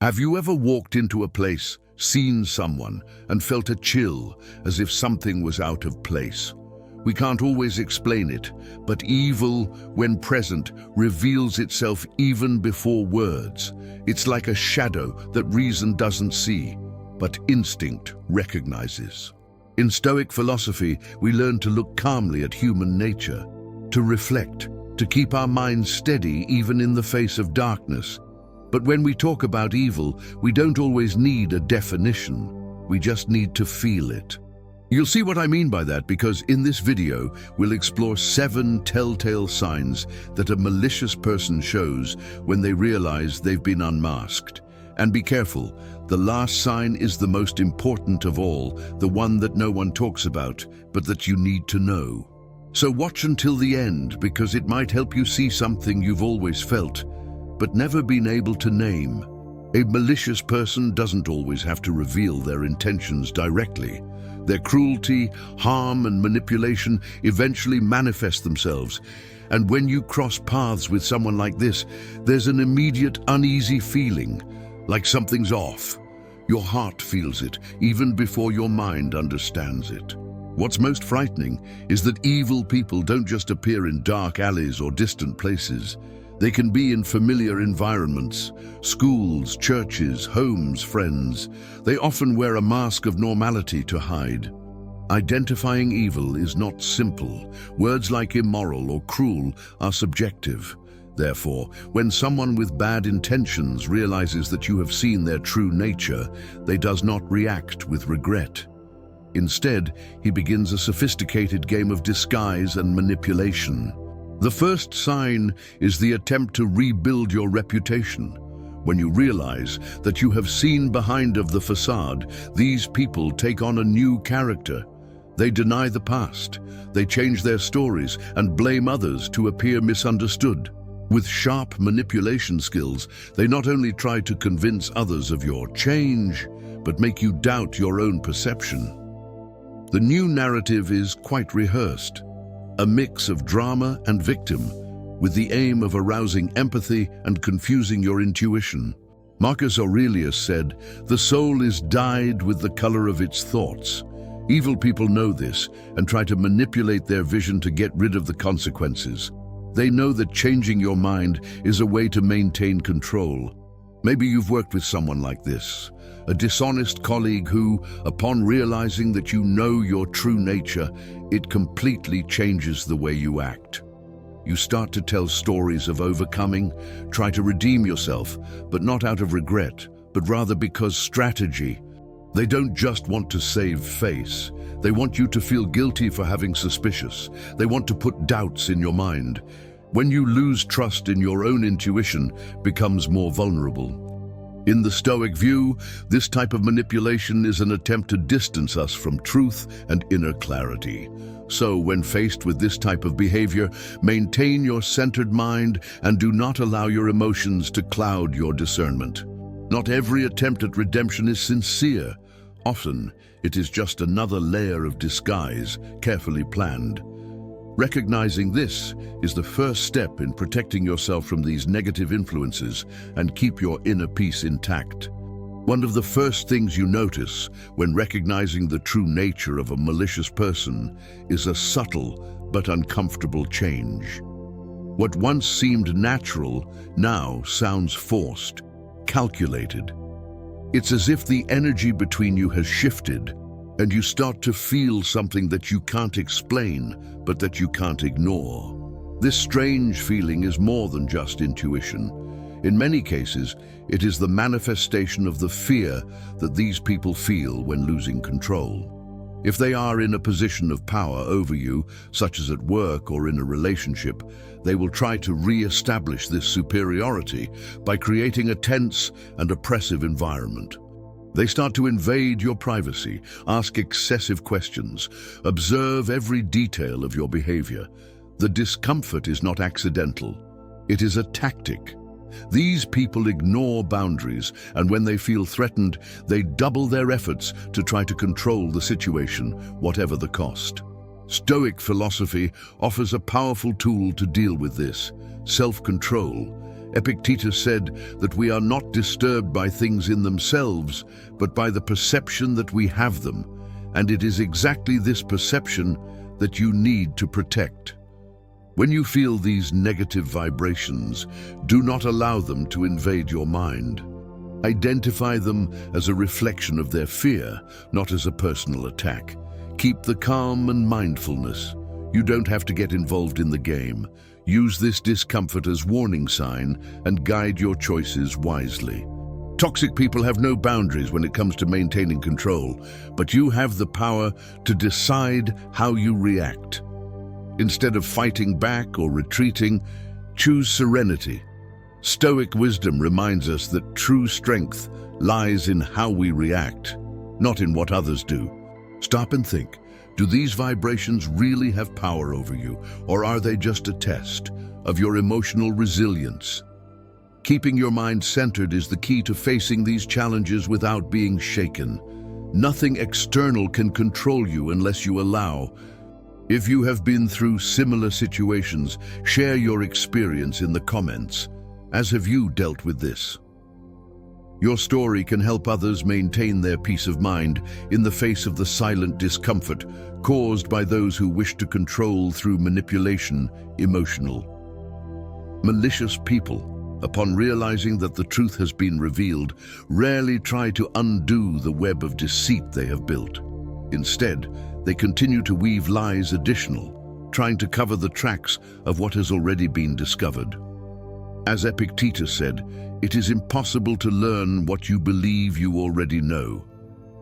Have you ever walked into a place, seen someone, and felt a chill, as if something was out of place? We can't always explain it, but evil, when present, reveals itself even before words. It's like a shadow that reason doesn't see, but instinct recognizes. In Stoic philosophy, we learn to look calmly at human nature, to reflect, to keep our minds steady even in the face of darkness. But when we talk about evil, we don't always need a definition. We just need to feel it. You'll see what I mean by that, because in this video, we'll explore 7 telltale signs that a malicious person shows when they realize they've been unmasked. And be careful, the last sign is the most important of all, the one that no one talks about, but that you need to know. So watch until the end, because it might help you see something you've always felt, but never been able to name. A malicious person doesn't always have to reveal their intentions directly. Their cruelty, harm, and manipulation eventually manifest themselves. And when you cross paths with someone like this, there's an immediate uneasy feeling, like something's off. Your heart feels it, even before your mind understands it. What's most frightening is that evil people don't just appear in dark alleys or distant places. They can be in familiar environments, schools, churches, homes, friends. They often wear a mask of normality to hide. Identifying evil is not simple. Words like immoral or cruel are subjective. Therefore, when someone with bad intentions realizes that you have seen their true nature, they does not react with regret. Instead, he begins a sophisticated game of disguise and manipulation. The first sign is the attempt to rebuild your reputation. When you realize that you have seen behind of the facade, these people take on a new character. They deny the past. They change their stories and blame others to appear misunderstood. With sharp manipulation skills, they not only try to convince others of your change, but make you doubt your own perception. The new narrative is quite rehearsed, a mix of drama and victim, with the aim of arousing empathy and confusing your intuition. Marcus Aurelius said, "The soul is dyed with the color of its thoughts." Evil people know this and try to manipulate their vision to get rid of the consequences. They know that changing your mind is a way to maintain control. Maybe you've worked with someone like this, a dishonest colleague who, upon realizing that you know your true nature, it completely changes the way you act. You start to tell stories of overcoming, try to redeem yourself, but not out of regret, but rather because strategy. They don't just want to save face. They want you to feel guilty for having suspicious. They want to put doubts in your mind. When you lose trust in your own intuition, becomes more vulnerable. In the Stoic view, this type of manipulation is an attempt to distance us from truth and inner clarity. So, when faced with this type of behavior, maintain your centered mind and do not allow your emotions to cloud your discernment. Not every attempt at redemption is sincere. Often, it is just another layer of disguise, carefully planned. Recognizing this is the first step in protecting yourself from these negative influences and keep your inner peace intact. One of the first things you notice when recognizing the true nature of a malicious person is a subtle but uncomfortable change. What once seemed natural now sounds forced, calculated. It's as if the energy between you has shifted, and you start to feel something that you can't explain, but that you can't ignore. This strange feeling is more than just intuition. In many cases, it is the manifestation of the fear that these people feel when losing control. If they are in a position of power over you, such as at work or in a relationship, they will try to re-establish this superiority by creating a tense and oppressive environment. They start to invade your privacy, ask excessive questions, observe every detail of your behavior. The discomfort is not accidental. It is a tactic. These people ignore boundaries, and when they feel threatened, they double their efforts to try to control the situation, whatever the cost. Stoic philosophy offers a powerful tool to deal with this: self-control. Epictetus said that we are not disturbed by things in themselves, but by the perception that we have them, and it is exactly this perception that you need to protect. When you feel these negative vibrations, do not allow them to invade your mind. Identify them as a reflection of their fear, not as a personal attack. Keep the calm and mindfulness. You don't have to get involved in the game. Use this discomfort as warning sign and guide your choices wisely. Toxic people have no boundaries when it comes to maintaining control, but you have the power to decide how you react. Instead of fighting back or retreating, choose serenity. Stoic wisdom reminds us that true strength lies in how we react, not in what others do. Stop and think. Do these vibrations really have power over you, or are they just a test of your emotional resilience? Keeping your mind centered is the key to facing these challenges without being shaken. Nothing external can control you unless you allow. If you have been through similar situations, share your experience in the comments. As have you dealt with this? Your story can help others maintain their peace of mind in the face of the silent discomfort caused by those who wish to control through manipulation. Malicious people, upon realizing that the truth has been revealed, rarely try to undo the web of deceit they have built. Instead, they continue to weave lies additional, trying to cover the tracks of what has already been discovered. As Epictetus said, it is impossible to learn what you believe you already know.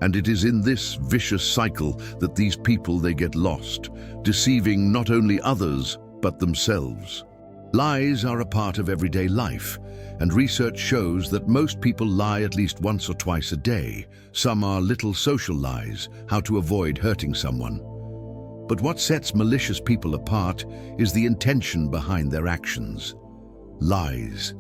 And it is in this vicious cycle that these people they get lost, deceiving not only others, but themselves. Lies are a part of everyday life, and research shows that most people lie at least once or twice a day. Some are little social lies, how to avoid hurting someone. But what sets malicious people apart is the intention behind their actions. Lies.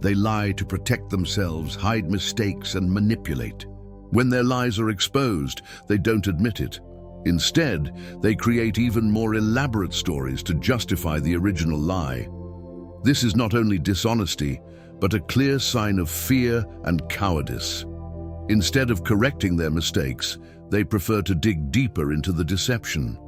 They lie to protect themselves, hide mistakes, and manipulate. When their lies are exposed, they don't admit it. Instead, they create even more elaborate stories to justify the original lie. This is not only dishonesty, but a clear sign of fear and cowardice. Instead of correcting their mistakes, they prefer to dig deeper into the deception.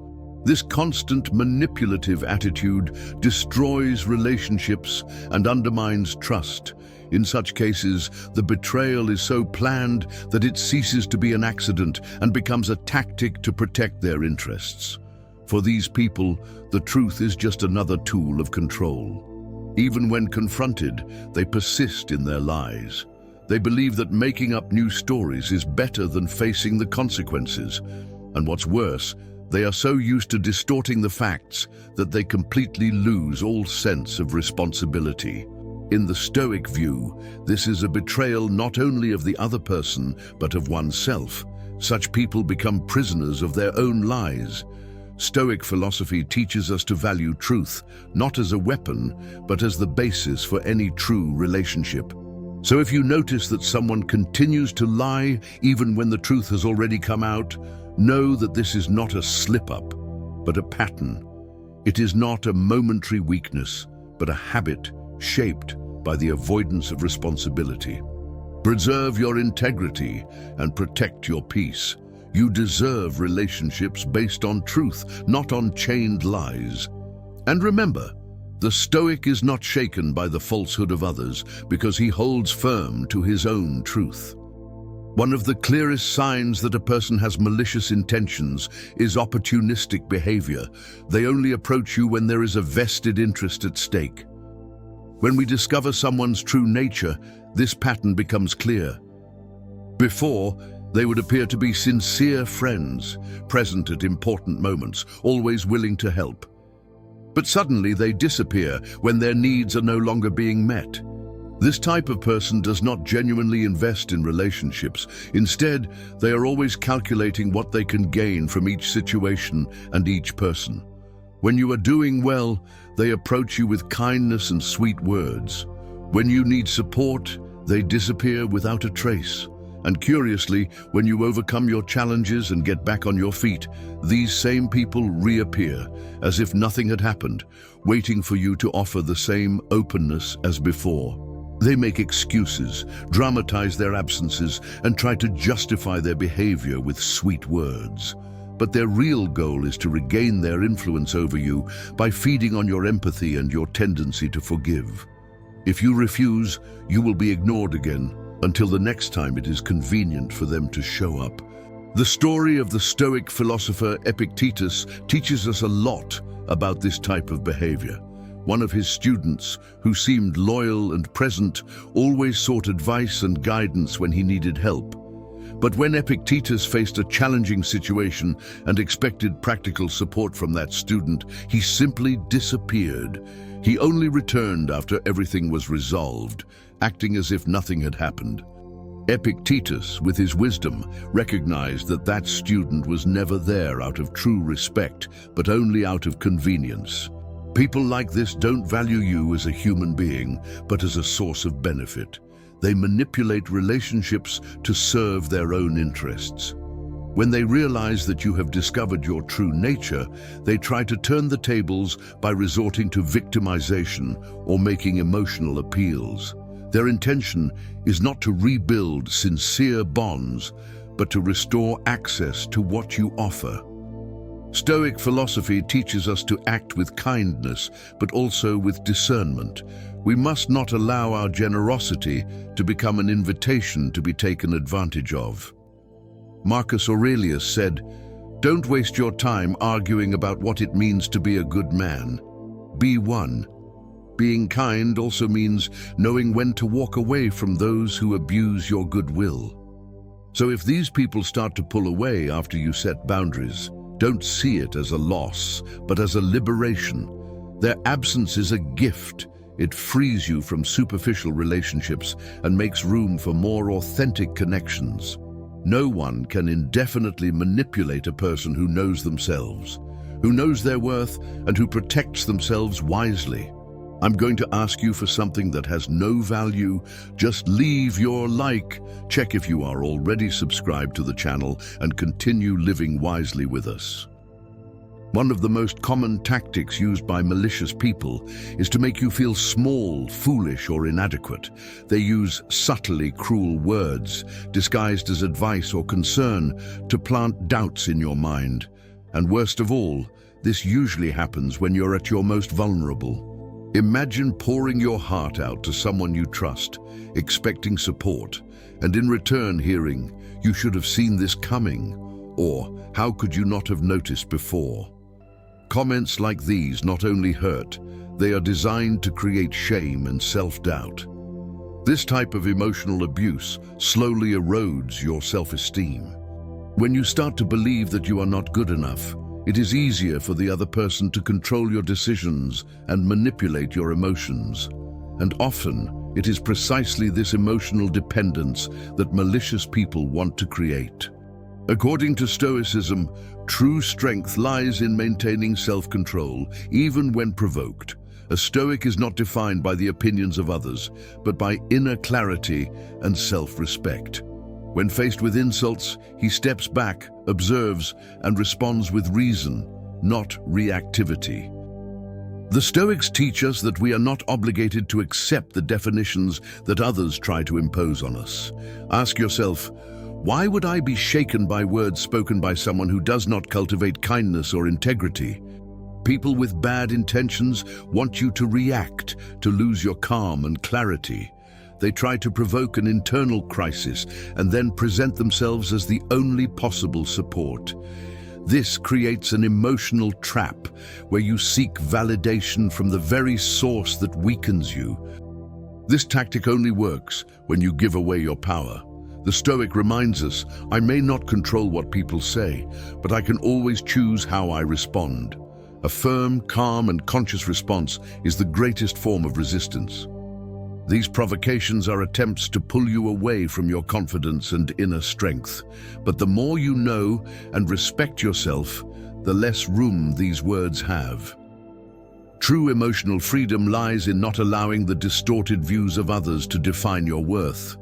This constant manipulative attitude destroys relationships and undermines trust. In such cases, the betrayal is so planned that it ceases to be an accident and becomes a tactic to protect their interests. For these people, the truth is just another tool of control. Even when confronted, they persist in their lies. They believe that making up new stories is better than facing the consequences. And what's worse, they are so used to distorting the facts that they completely lose all sense of responsibility. In the Stoic view, this is a betrayal not only of the other person, but of oneself. Such people become prisoners of their own lies. Stoic philosophy teaches us to value truth, not as a weapon, but as the basis for any true relationship. So if you notice that someone continues to lie even when the truth has already come out, know that this is not a slip-up, but a pattern. It is not a momentary weakness, but a habit shaped by the avoidance of responsibility. Preserve your integrity and protect your peace. You deserve relationships based on truth, not on chained lies. And remember, the Stoic is not shaken by the falsehood of others because he holds firm to his own truth. One of the clearest signs that a person has malicious intentions is opportunistic behavior. They only approach you when there is a vested interest at stake. When we discover someone's true nature, this pattern becomes clear. Before, they would appear to be sincere friends, present at important moments, always willing to help. But suddenly they disappear when their needs are no longer being met. This type of person does not genuinely invest in relationships. Instead, they are always calculating what they can gain from each situation and each person. When you are doing well, they approach you with kindness and sweet words. When you need support, they disappear without a trace. And curiously, when you overcome your challenges and get back on your feet, these same people reappear as if nothing had happened, waiting for you to offer the same openness as before. They make excuses, dramatize their absences, and try to justify their behavior with sweet words. But their real goal is to regain their influence over you by feeding on your empathy and your tendency to forgive. If you refuse, you will be ignored again, until the next time it is convenient for them to show up. The story of the Stoic philosopher Epictetus teaches us a lot about this type of behavior. One of his students, who seemed loyal and present, always sought advice and guidance when he needed help. But when Epictetus faced a challenging situation and expected practical support from that student, he simply disappeared. He only returned after everything was resolved, acting as if nothing had happened. Epictetus, with his wisdom, recognized that that student was never there out of true respect, but only out of convenience. People like this don't value you as a human being, but as a source of benefit. They manipulate relationships to serve their own interests. When they realize that you have discovered your true nature, they try to turn the tables by resorting to victimization or making emotional appeals. Their intention is not to rebuild sincere bonds, but to restore access to what you offer. Stoic philosophy teaches us to act with kindness, but also with discernment. We must not allow our generosity to become an invitation to be taken advantage of. Marcus Aurelius said, "Don't waste your time arguing about what it means to be a good man. Be one." Being kind also means knowing when to walk away from those who abuse your goodwill. So if these people start to pull away after you set boundaries, don't see it as a loss, but as a liberation. Their absence is a gift. It frees you from superficial relationships and makes room for more authentic connections. No one can indefinitely manipulate a person who knows themselves, who knows their worth, and who protects themselves wisely. I'm going to ask you for something that has no value. Just leave your like. Check if you are already subscribed to the channel and continue living wisely with us. One of the most common tactics used by malicious people is to make you feel small, foolish, or inadequate. They use subtly cruel words, disguised as advice or concern, to plant doubts in your mind. And worst of all, this usually happens when you're at your most vulnerable. Imagine pouring your heart out to someone you trust, expecting support, and in return hearing, "You should have seen this coming," or "How could you not have noticed before?" Comments like these not only hurt, they are designed to create shame and self-doubt. This type of emotional abuse slowly erodes your self-esteem. When you start to believe that you are not good enough, it is easier for the other person to control your decisions and manipulate your emotions. And often, it is precisely this emotional dependence that malicious people want to create. According to Stoicism, true strength lies in maintaining self-control, even when provoked. A Stoic is not defined by the opinions of others, but by inner clarity and self-respect. When faced with insults, he steps back, observes, and responds with reason, not reactivity. The Stoics teach us that we are not obligated to accept the definitions that others try to impose on us. Ask yourself, why would I be shaken by words spoken by someone who does not cultivate kindness or integrity? People with bad intentions want you to react, to lose your calm and clarity. They try to provoke an internal crisis and then present themselves as the only possible support. This creates an emotional trap where you seek validation from the very source that weakens you. This tactic only works when you give away your power. The Stoic reminds us, I may not control what people say, but I can always choose how I respond. A firm, calm, and conscious response is the greatest form of resistance. These provocations are attempts to pull you away from your confidence and inner strength. But the more you know and respect yourself, the less room these words have. True emotional freedom lies in not allowing the distorted views of others to define your worth.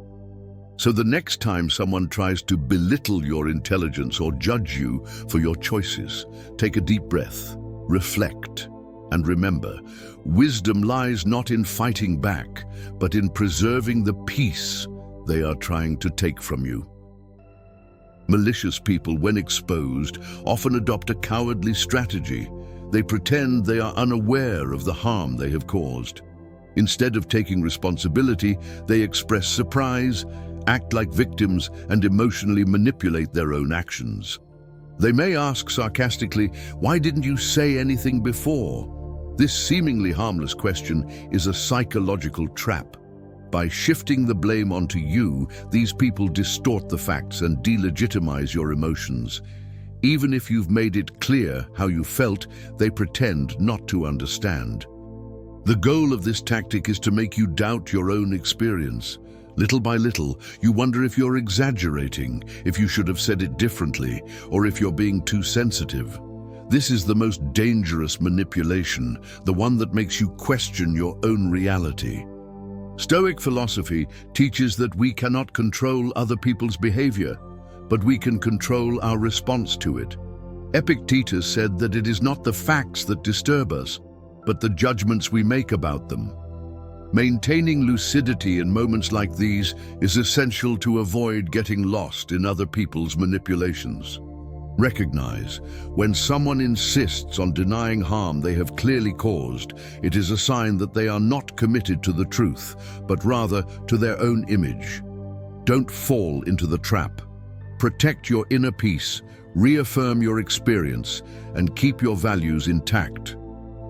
So the next time someone tries to belittle your intelligence or judge you for your choices, take a deep breath, reflect, and remember, wisdom lies not in fighting back, but in preserving the peace they are trying to take from you. Malicious people, when exposed, often adopt a cowardly strategy. They pretend they are unaware of the harm they have caused. Instead of taking responsibility, they express surprise, act like victims, and emotionally manipulate their own actions. They may ask sarcastically, "Why didn't you say anything before?" This seemingly harmless question is a psychological trap. By shifting the blame onto you, these people distort the facts and delegitimize your emotions. Even if you've made it clear how you felt, they pretend not to understand. The goal of this tactic is to make you doubt your own experience. Little by little, you wonder if you're exaggerating, if you should have said it differently, or if you're being too sensitive. This is the most dangerous manipulation, the one that makes you question your own reality. Stoic philosophy teaches that we cannot control other people's behavior, but we can control our response to it. Epictetus said that it is not the facts that disturb us, but the judgments we make about them. Maintaining lucidity in moments like these is essential to avoid getting lost in other people's manipulations. Recognize, when someone insists on denying harm they have clearly caused, it is a sign that they are not committed to the truth, but rather to their own image. Don't fall into the trap. Protect your inner peace, reaffirm your experience, and keep your values intact.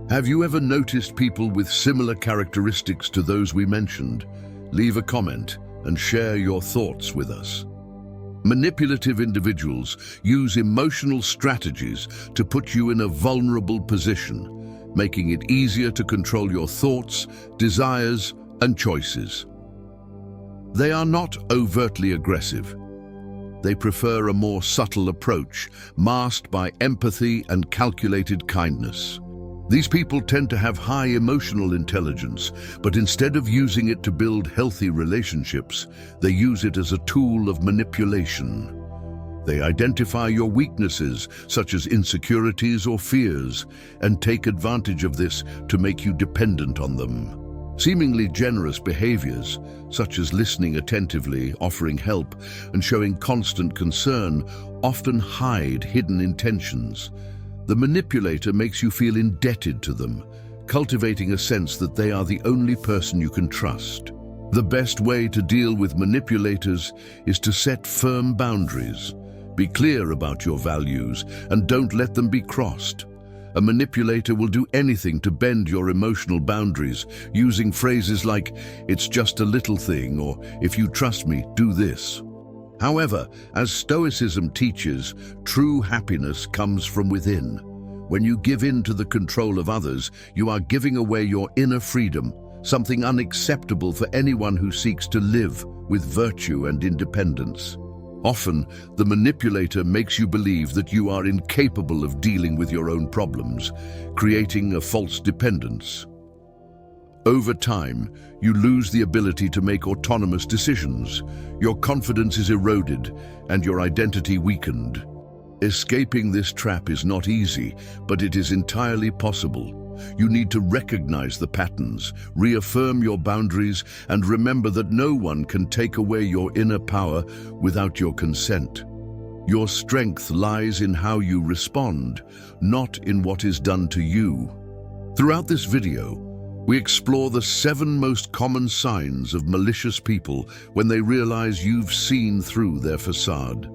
Have you ever noticed people with similar characteristics to those we mentioned? Leave a comment and share your thoughts with us. Manipulative individuals use emotional strategies to put you in a vulnerable position, making it easier to control your thoughts, desires, and choices. They are not overtly aggressive. They prefer a more subtle approach, masked by empathy and calculated kindness. These people tend to have high emotional intelligence, but instead of using it to build healthy relationships, they use it as a tool of manipulation. They identify your weaknesses, such as insecurities or fears, and take advantage of this to make you dependent on them. Seemingly generous behaviors, such as listening attentively, offering help, and showing constant concern, often hide hidden intentions. The manipulator makes you feel indebted to them, cultivating a sense that they are the only person you can trust. The best way to deal with manipulators is to set firm boundaries. Be clear about your values and don't let them be crossed. A manipulator will do anything to bend your emotional boundaries, using phrases like, "It's just a little thing," or "If you trust me, do this." However, as Stoicism teaches, true happiness comes from within. When you give in to the control of others, you are giving away your inner freedom, something unacceptable for anyone who seeks to live with virtue and independence. Often, the manipulator makes you believe that you are incapable of dealing with your own problems, creating a false dependence. Over time, you lose the ability to make autonomous decisions. Your confidence is eroded and your identity weakened. Escaping this trap is not easy, but it is entirely possible. You need to recognize the patterns, reaffirm your boundaries, and remember that no one can take away your inner power without your consent. Your strength lies in how you respond, not in what is done to you. Throughout this video, we explore the 7 most common signs of malicious people when they realize you've seen through their facade.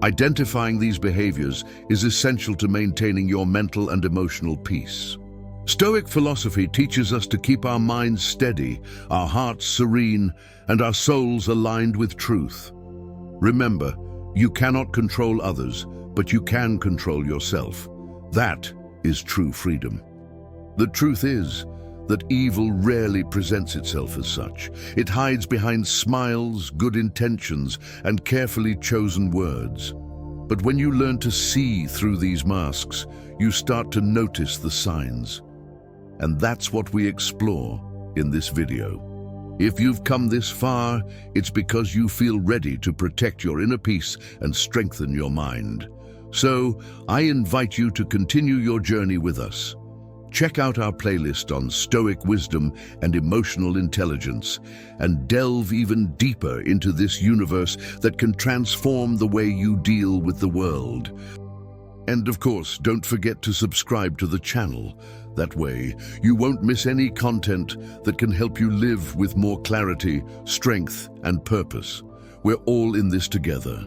Identifying these behaviors is essential to maintaining your mental and emotional peace. Stoic philosophy teaches us to keep our minds steady, our hearts serene, and our souls aligned with truth. Remember, you cannot control others, but you can control yourself. That is true freedom. The truth is that evil rarely presents itself as such. It hides behind smiles, good intentions, and carefully chosen words. But when you learn to see through these masks, you start to notice the signs. And that's what we explore in this video. If you've come this far, it's because you feel ready to protect your inner peace and strengthen your mind. So, I invite you to continue your journey with us. Check out our playlist on Stoic wisdom and emotional intelligence, and delve even deeper into this universe that can transform the way you deal with the world. And of course, don't forget to subscribe to the channel. That way, you won't miss any content that can help you live with more clarity, strength, and purpose. We're all in this together.